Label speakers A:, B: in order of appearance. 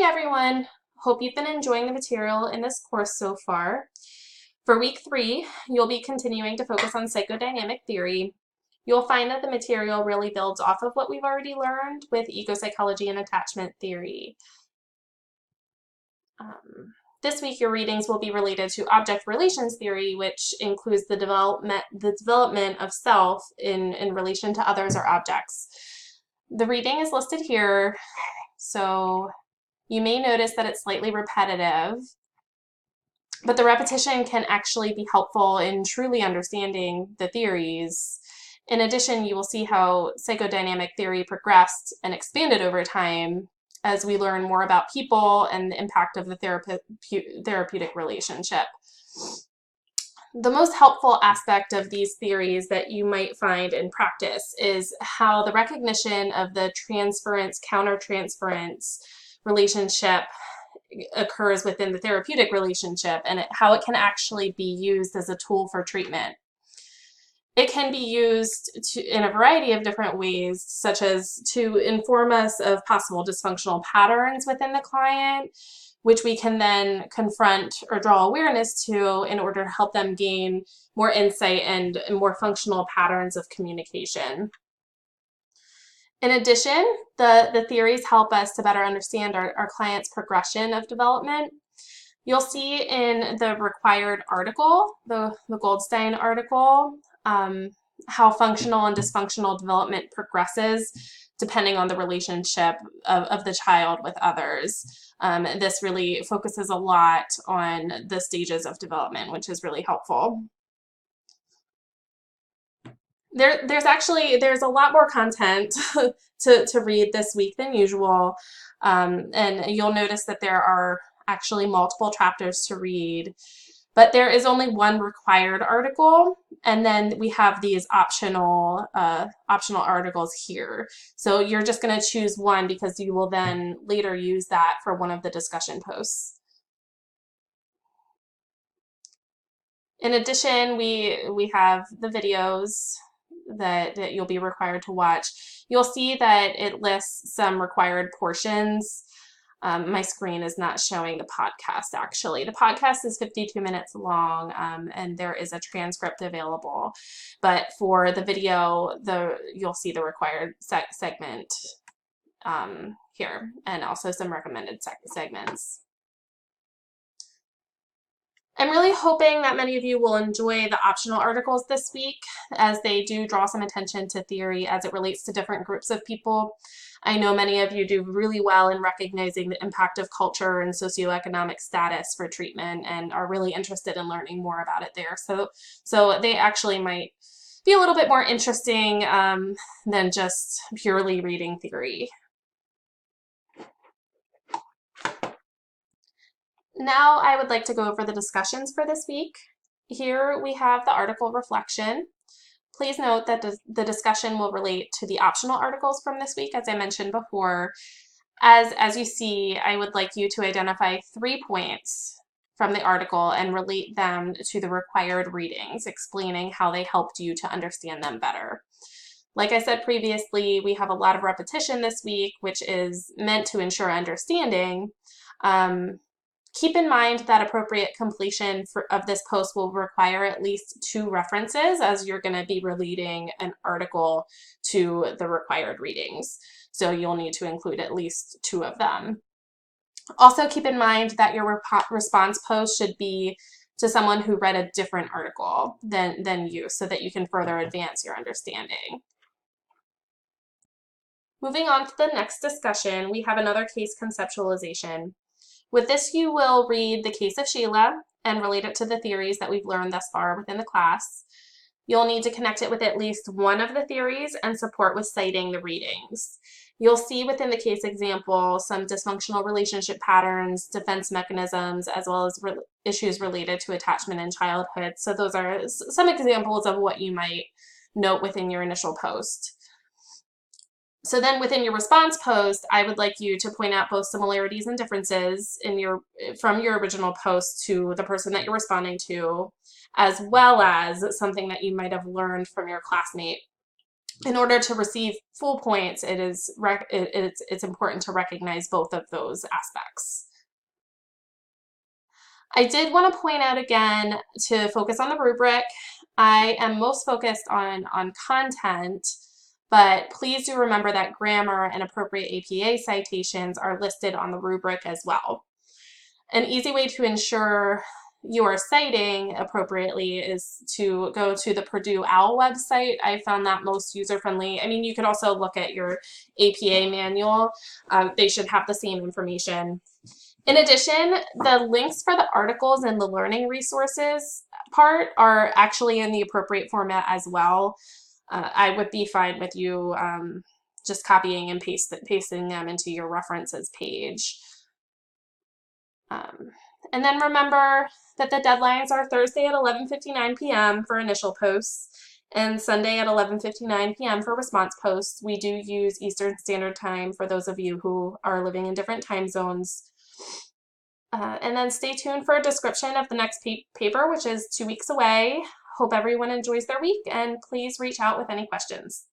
A: everyone! Hope you've been enjoying the material in this course so far. For week 3, you'll be continuing to focus on psychodynamic theory. You'll find that the material really builds off of what we've already learned with ecopsychology and attachment theory. This week, your readings will be related to object relations theory, which includes the development of self in relation to others or objects. The reading is listed here, so you may notice that it's slightly repetitive, but the repetition can actually be helpful in truly understanding the theories. In addition, you will see how psychodynamic theory progressed and expanded over time as we learn more about people and the impact of the therapeutic relationship. The most helpful aspect of these theories that you might find in practice is how the recognition of the transference-countertransference relationship occurs within the therapeutic relationship and how it can actually be used as a tool for treatment. It can be used in a variety of different ways, such as to inform us of possible dysfunctional patterns within the client, which we can then confront or draw awareness to in order to help them gain more insight and more functional patterns of communication. In addition, the theories help us to better understand our client's progression of development. You'll see in the required article, the Goldstein article, how functional and dysfunctional development progresses depending on the relationship of the child with others. This really focuses a lot on the stages of development, which is really helpful. There's a lot more content to read this week than usual, and you'll notice that there are actually multiple chapters to read, but there is only one required article, and then we have these optional articles here. So you're just going to choose one because you will then later use that for one of the discussion posts. In addition, we have the videos that you'll be required to watch. You'll see that it lists some required portions. My screen is not showing the podcast, actually. The podcast is 52 minutes long, and there is a transcript available. But for the video, you'll see the required segment here, and also some recommended segments. I'm really hoping that many of you will enjoy the optional articles this week, as they do draw some attention to theory as it relates to different groups of people. I know many of you do really well in recognizing the impact of culture and socioeconomic status for treatment and are really interested in learning more about it there. So they actually might be a little bit more interesting than just purely reading theory. Now I would like to go over the discussions for this week. Here we have the article reflection. Please note that the discussion will relate to the optional articles from this week, as I mentioned before. As you see, I would like you to identify 3 points from the article and relate them to the required readings, explaining how they helped you to understand them better. Like I said previously, we have a lot of repetition this week, which is meant to ensure understanding. Keep in mind that appropriate completion of this post will require at least 2 references, as you're going to be relating an article to the required readings. So you'll need to include at least 2 of them. Also keep in mind that your response post should be to someone who read a different article than you, so that you can further advance your understanding. Moving on to the next discussion, we have another case conceptualization. With this, you will read the case of Sheila and relate it to the theories that we've learned thus far within the class. You'll need to connect it with at least one of the theories and support with citing the readings. You'll see within the case example some dysfunctional relationship patterns, defense mechanisms, as well as issues related to attachment in childhood. So those are some examples of what you might note within your initial post. So then within your response post, I would like you to point out both similarities and differences from your original post to the person that you're responding to, as well as something that you might have learned from your classmate in order to receive full points, it's important to recognize both of those aspects. I did want to point out again to focus on the rubric. I am most focused on content, but please do remember that grammar and appropriate APA citations are listed on the rubric as well. An easy way to ensure you are citing appropriately is to go to the Purdue OWL website. I found that most user-friendly. I mean, you could also look at your APA manual. They should have the same information. In addition, the links for the articles and the learning resources part are actually in the appropriate format as well. I would be fine with you just copying and pasting them into your references page. And then remember that the deadlines are Thursday at 11:59 p.m. for initial posts and Sunday at 11:59 p.m. for response posts. We do use Eastern Standard Time for those of you who are living in different time zones. And then stay tuned for a description of the next paper, which is 2 weeks away. Hope everyone enjoys their week, and please reach out with any questions.